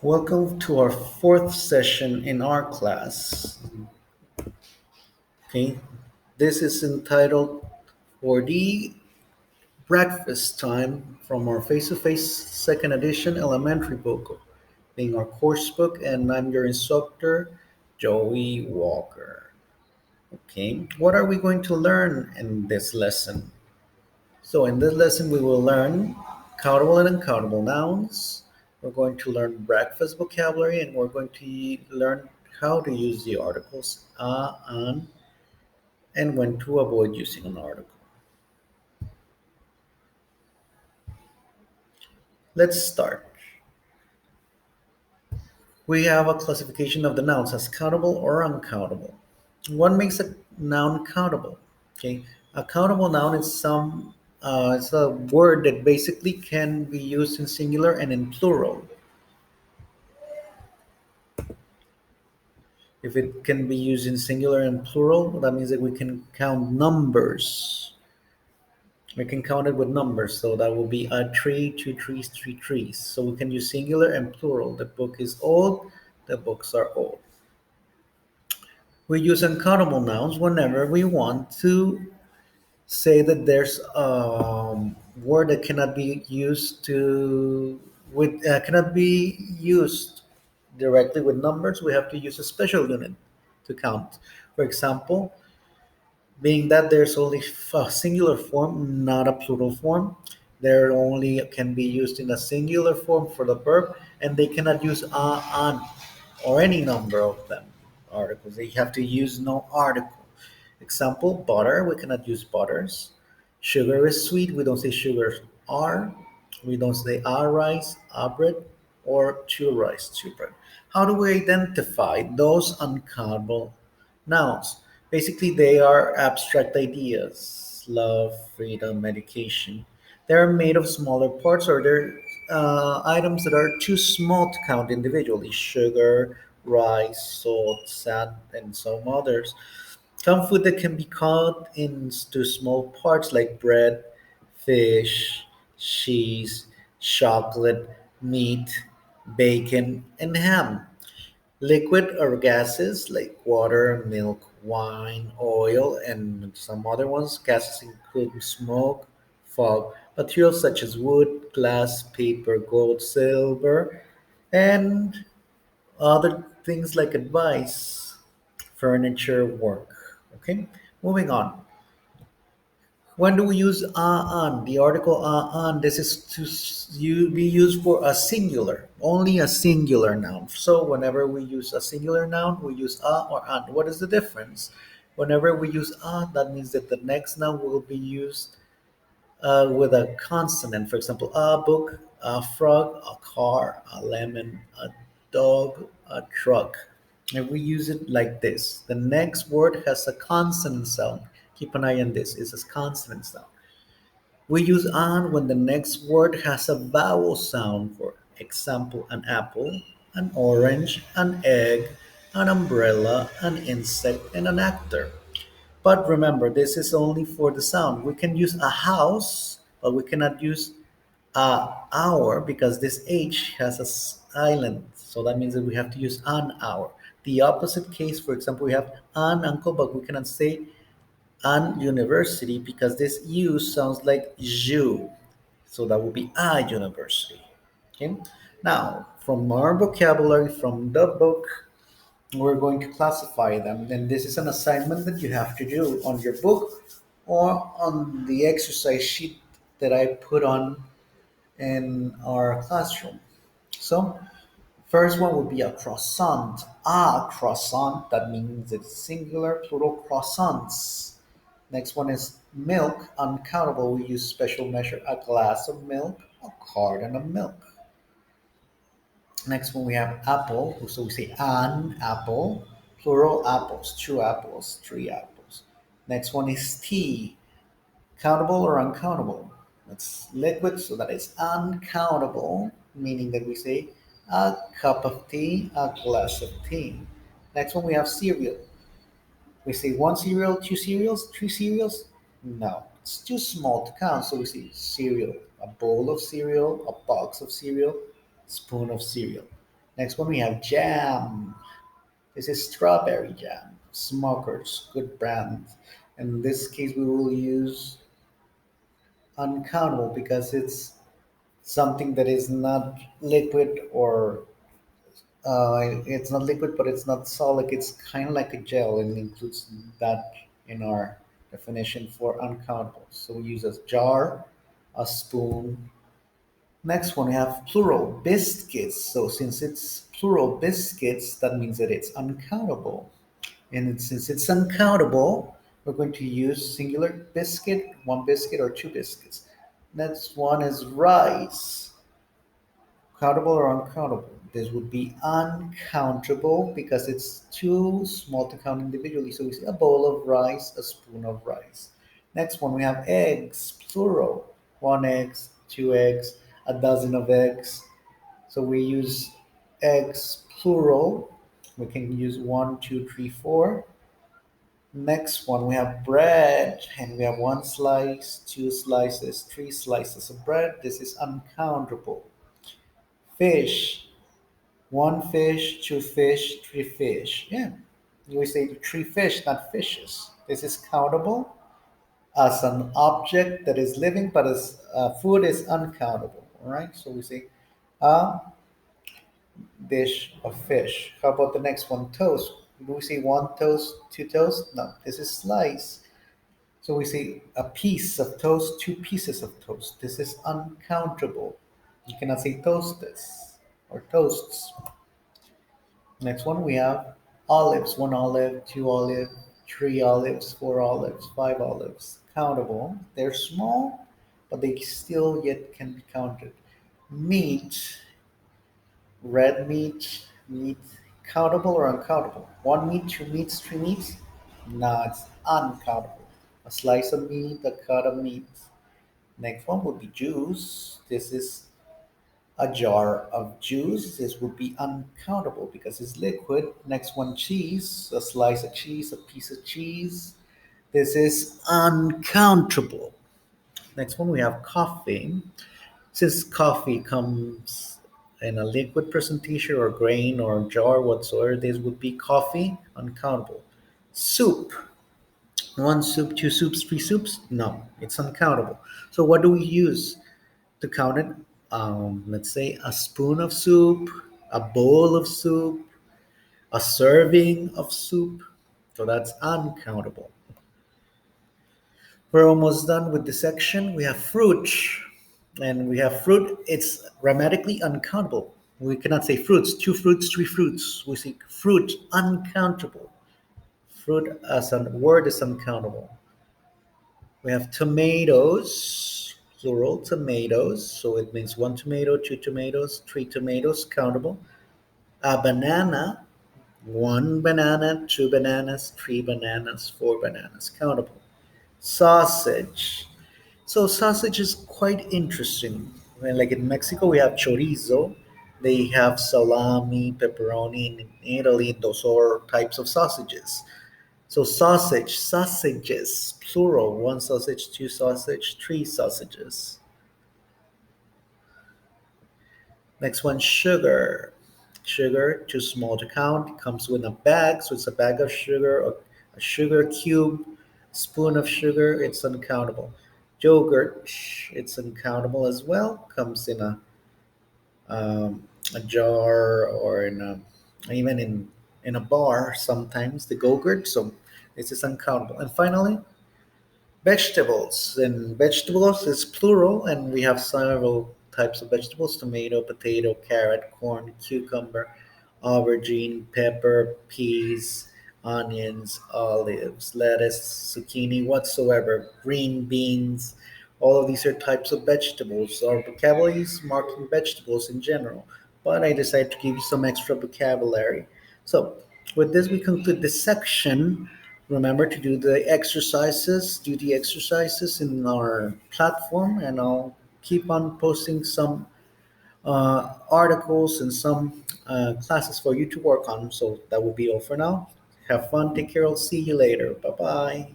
Welcome to our fourth session in our class. Okay, this is entitled For the Breakfast Time from our face to face second edition elementary book, being our course book, and I'm your instructor, Joey Walker. Okay, what are we going to learn in this lesson? So, in this lesson, we will learn countable and uncountable nouns. We're going to learn breakfast vocabulary, and we're going to learn how to use the articles an, and when to avoid using an article. Let's start. We have a classification of the nouns as countable or uncountable. What makes a noun countable? Okay, a countable noun is it's a word that basically can be used in singular and in plural. If it can be used in singular and plural, that means that we can count numbers. We can count it with numbers. So that will be a tree, two trees, three trees. So we can use singular and plural. The book is old, the books are old. We use uncountable nouns whenever we want to say that there's a word that cannot be used to with cannot be used directly with numbers. We have to use a special unit to count. For example, being that there's only a singular form, not a plural form, there only can be used in a singular form for the verb, and they cannot use on, or any number of them articles. They have to use no article. Example, butter, we cannot use butters. Sugar is sweet, we don't say sugar are. We don't say a rice, a bread, or two rice, two bread. How do we identify those uncountable nouns? Basically, they are abstract ideas: love, freedom, medication. They're made of smaller parts, or they're items that are too small to count individually: sugar, rice, salt, sand, and some others. Some food that can be cut into small parts like bread, fish, cheese, chocolate, meat, bacon, and ham. Liquid or gases like water, milk, wine, oil, and some other ones. Gases include smoke, fog, materials such as wood, glass, paper, gold, silver, and other things like advice, furniture, work. Okay, moving on. When do we use on? The article on, this is to be used for a singular, only a singular noun. So whenever we use a singular noun, we use a or an. What is the difference? Whenever we use a, that means that the next noun will be used with a consonant. For example, a book, a frog, a car, a lemon, a dog, a truck. And we use it like this. The next word has a consonant sound. Keep an eye on this. It's a consonant sound. We use an when the next word has a vowel sound. For example, an apple, an orange, an egg, an umbrella, an insect, and an actor. But remember, this is only for the sound. We can use a house, but we cannot use hour because this H has a silent. So that means that we have to use an hour. The opposite case, for example, we have an uncle, but we cannot say an university because this U sounds like you. So that would be a university. Okay. Now, from our vocabulary from the book, we're going to classify them. And this is an assignment that you have to do on your book or on the exercise sheet that I put on in our classroom. So, first one would be a croissant. A croissant, that means it's singular, plural croissants. Next one is milk, uncountable. We use special measure: a glass of milk, a carton of milk. Next one we have apple. So we say an apple, plural apples, two apples, three apples. Next one is tea, countable or uncountable. That's liquid, so that is uncountable, meaning that we say a cup of tea, a glass of tea. Next one we have cereal. We say one cereal, two cereals, three cereals. No, it's too small to count, so we say cereal, a bowl of cereal, a box of cereal, spoon of cereal. Next one we have jam. This is strawberry jam. Smokers, good brand. In this case, we will use uncountable because it's something that is not liquid or it's not liquid, but it's not solid. It's kind of like a gel, and it includes that in our definition for uncountable. So we use a jar, a spoon. Next one, we have plural biscuits. So since it's plural biscuits, that means that it's uncountable. And since it's uncountable, we're going to use singular biscuit, one biscuit, or two biscuits. Next one is rice. Countable or uncountable? This would be uncountable because it's too small to count individually. So we say a bowl of rice, a spoon of rice. Next one, we have eggs, plural. One eggs, two eggs, a dozen of eggs. So we use eggs, plural. We can use one, two, three, four. Next one, we have bread, and we have one slice, two slices, three slices of bread. This is uncountable. Fish, one fish, two fish, three fish. Yeah, we say three fish, not fishes. This is countable as an object that is living, but as food is uncountable. All right, so we say a dish of fish. How about the next one? Toast. Do we say one toast, two toast? No, this is slice. So we say a piece of toast, two pieces of toast. This is uncountable. You cannot say toastes or toasts. Next one we have olives. One olive, two olive, three olives, four olives, five olives. Countable. They're small, but they still yet can be counted. Meat, red meat, meat, countable or uncountable? One meat, two meats, three meats? No, it's uncountable. A slice of meat, a cut of meat. Next one would be juice. This is a jar of juice. This would be uncountable because it's liquid. Next one, cheese. A slice of cheese, a piece of cheese. This is uncountable. Next one, we have coffee. Since coffee comes in a liquid presentation or grain or jar whatsoever, this would be coffee, uncountable. Soup. One soup, two soups, three soups? No, it's uncountable. So what do we use to count it? Let's say a spoon of soup, a bowl of soup, a serving of soup. So that's uncountable. We're almost done with the section. We have fruit. And we have fruit. It's grammatically uncountable. We cannot say fruits, two fruits, three fruits. We say fruit, uncountable. Fruit as a word is uncountable. We have tomatoes, plural tomatoes. So it means one tomato, two tomatoes, three tomatoes, countable. A banana, one banana, two bananas, three bananas, four bananas, countable. Sausage. So sausage is quite interesting. Well, like in Mexico, we have chorizo. They have salami, pepperoni. In Italy, those are types of sausages. So sausage, sausages, plural, one sausage, two sausage, three sausages. Next one, sugar. Sugar, too small to count, comes with a bag, so it's a bag of sugar, or a sugar cube, spoon of sugar, it's uncountable. Yogurt, it's uncountable as well, comes a jar or even in a bar sometimes, the Go-Gurt, so this is uncountable. And finally, vegetables. And vegetables is plural, and we have several types of vegetables: tomato, potato, carrot, corn, cucumber, aubergine, pepper, peas, onions, olives, lettuce, zucchini, whatsoever, green beans. All of these are types of vegetables. Our vocabulary is marking vegetables in general, but I decided to give you some extra vocabulary. So, with this, we conclude this section. Remember to do the exercises in our platform, and I'll keep on posting some articles and some classes for you to work on. So that will be all for now. Have fun. Take care. I'll see you later. Bye bye.